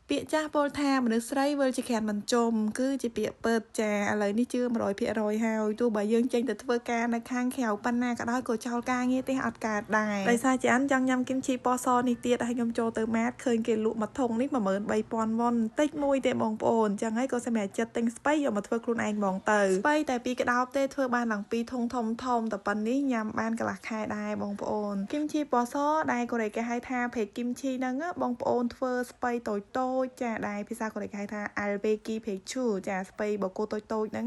ពាក្យចាស់ពលថាមនុស្សស្រីវិលជាខានមិនចុំគឺជាពាក្យពិតចាឥឡូវនេះជឿ100%ហើយទោះបើយើងចេញទៅធ្វើការនៅខាងក្រៅប៉ុណ្ណាក៏ដោយក៏ចោលការងារទេអត់កើតដែរដោយសារជាអានចង់ញ៉ាំគីមឈីពណ៌សនេះទៀតហើយខ្ញុំចូលទៅម៉ាតឃើញគេលក់មួយធុងនេះ 13000 វ៉ុនតិចមួយទេបងប្អូនចឹងហើយក៏សម្រាប់ចិត្តទិញស្បៃយកមកធ្វើខ្លួនឯងហ្មងទៅស្បៃតែ2ក្តោបទេធ្វើបានឡើង2ធុងធំតែប៉ុណ្នេះញ៉ាំបានកន្លះខែដែរបងប្អូនគីមឈីពណ៌សដែលកូរ៉េគេហៅថាភេកគីមឈីហ្នឹងបងប្អូនធ្វើស្បៃតូចចាដែរភាសាកូរ៉េគេហៅថា alpeki pechu ចាស្បៃបកគោតូចហ្នឹង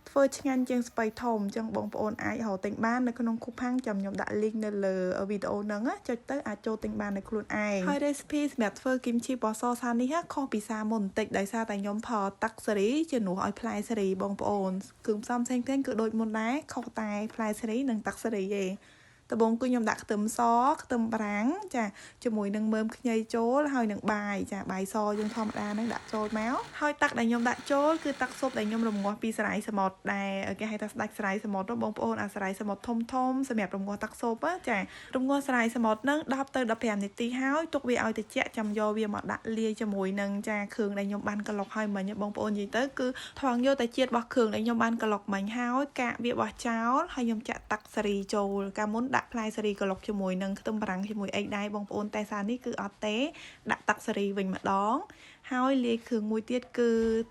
ធ្វើឆ្ងាញ់ជាងស្បៃធំចឹងបងប្អូនអាចរកទិញបាននៅក្នុង Coupang ចាំខ្ញុំដាក់ link នៅលើវីដេអូហ្នឹងចុចទៅអាចចូលទិញបាននៅខ្លួនឯងហើយ recipe សម្រាប់ធ្វើគីមឈីពណ៌សសានេះខុសពីសាមុនបន្តិចដោយសារតែខ្ញុំផលទឹកសេរីជំនួសឲ្យផ្លែសេរីបងប្អូនគ្រឿងផ្សំផ្សេងៗគឺដូចមុនដែរខុសតែផ្លែសេរីនិងទឹកសេរីទេដំបូងគឺខ្ញុំដាក់ខ្ទឹមសខ្ទឹមបារាំងចាជាមួយនឹងមើមខ្ញីចូលហើយនឹងបាយចាបាយសយើងធម្មតាហ្នឹងដាក់ចូលមកហើយទឹកដែលខ្ញុំដាក់ចូលគឺទឹកស៊ុបដែលខ្ញុំរំងាស់ពីសារាយសមុទ្រដែលគេហៅថាស្ដាច់សារាយសមុទ្របងប្អូនអាសារាយសមុទ្រធំសម្រាប់រំងាស់ទឹកស៊ុបចារំងាស់សារាយសមុទ្រហ្នឹង10ទៅ15នាទីហើយទុកវាឲ្យត្រជាក់ចាំយកវាមកដាក់លាយជាមួយនឹងចាគ្រឿងដែលខ្ញុំបានកន្លុកឲ្យមិញបងប្អូននិយាយទៅគឺថងយកតែជាតិរបស់គ្រឿងដែលខ្ញុំបានកន្លុកមិញហើយកាកវាបោះចោលហើយខ្ញុំចាក់ទឹកសេរីចូលកាលមុនដាក់ផ្លែសេរីកន្លុកជាមួយនឹងខ្ទឹមបារាំងជាមួយអីដែរបងប្អូនតែសារនេះគឺអត់ទេដាក់ទឹកសេរីវិញម្ដងហើយលាយគ្រឿងមួយទៀតគឺ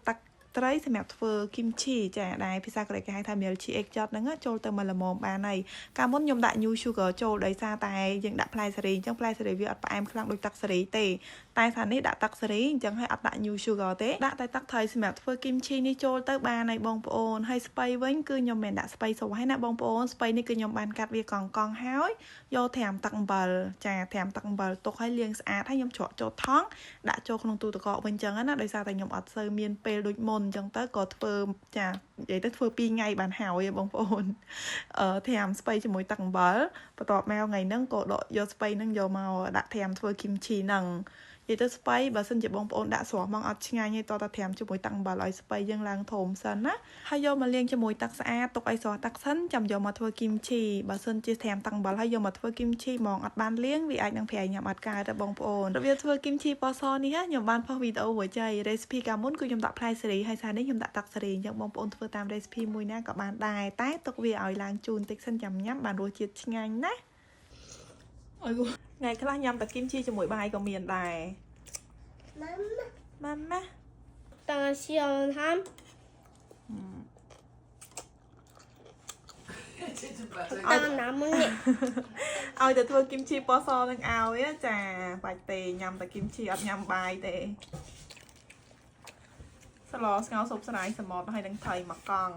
ទឹកត្រីសម្រាប់ធ្វើគីមឈីចាដែលភាសាកូរ៉េគេហៅថា milchi egg ចត់ហ្នឹងចូលទៅមកល្មមបានហើយកាលមុនខ្ញុំដាក់ new sugar ចូលដោយសារតែយើងដាក់ផ្លែសេរីអញ្ចឹងផ្លែសេរីវាអត់ផ្អែមខ្លាំងដូចទឹកសេរីទេតែសារនេះដាក់ទឹកសេរីអញ្ចឹងហើយអត់ដាក់ new sugar ទេដាក់តែទឹកត្រីសម្រាប់ធ្វើគីមឈីនេះចូលទៅបានហើយបងប្អូនហើយស្បៃវិញគឺខ្ញុំមិនដាក់ស្បៃស្រស់ហើយណាបងប្អូនស្បៃនេះគឺខ្ញុំបានកាត់វាកង់ហើយយកត្រាំទឹកអំបិលចាត្រាំទឹកអំបិលទុកឲ្យលាងស្អាតហើយខ្ញុំច្រកចូលថង់ដាក់ចូលក្នុងទូទឹកកកវិញអញ្ចឹងណាដោយសារតែខ្ញុំអត់សូវមានពេលដូចមុនអញ្ចឹងទៅក៏ធ្វើចានិយាយទៅធ្វើ2ថ្ងៃបានហើយបងប្អូនត្រាំស្បៃជាមួយទឹកអំបិលបន្ទាប់មកថ្ងៃហ្នឹងក៏ដកយកស្បៃហ្នឹងយកមកដាក់ត្រាំធ្វើគីមឈីហ្នឹងនិយាយទៅស្បៃបើសិនជាបងប្អូនដាក់ស្រស់មកអត់ឆ្ងាញ់ទេតតែត្រាំជាមួយទឹកអំបិលឲ្យស្បៃយើងឡើងធំសិនណាហើយយកមកលាងជាមួយទឹកស្អាតទុកឲ្យស្រស់ទឹកសិនចាំយកមកធ្វើគីមឈីបើសិនជាត្រាំទឹកអំបិលហើយយកមកធ្វើគីមឈីហ្មងអត់បានលាងវាអាចនឹងប្រៃញ៉ាំអត់កើតទេបងប្អូនរបៀបធ្វើគីមឈីពណ៌សនេះខ្ញុំបានផុសវីដេអូមួយចៃ recipe កាលមុនគឺខ្ញុំដាក់ផ្លែសេរីហើយសារនេះខ្ញុំដាក់ទឹកសេរីអញ្ចឹងបងប្អូនធ្វើតាម recipe មួយណាក៏បានដែរតែទុកវាឲ្យឡើងជូនតិចសិនចាំញ៉ាំបានរសជាតិឆ្ងាញ់ណាអើយថ្ងៃខ្លះញ៉ាំតែគីមឈីជាមួយបាយក៏មានដែរម៉ាម៉ា当然希望他当拿么呢？ឲ្យទៅធ្វើគីមឈីពណ៌សនឹងឲ្យចាបាច់ទេញ៉ាំតែគីមឈីអត់ញ៉ាំបាយទេស្លស្ងោរស៊ុបស្រាយសមុទ្រហើយនឹងថៃមួយកង់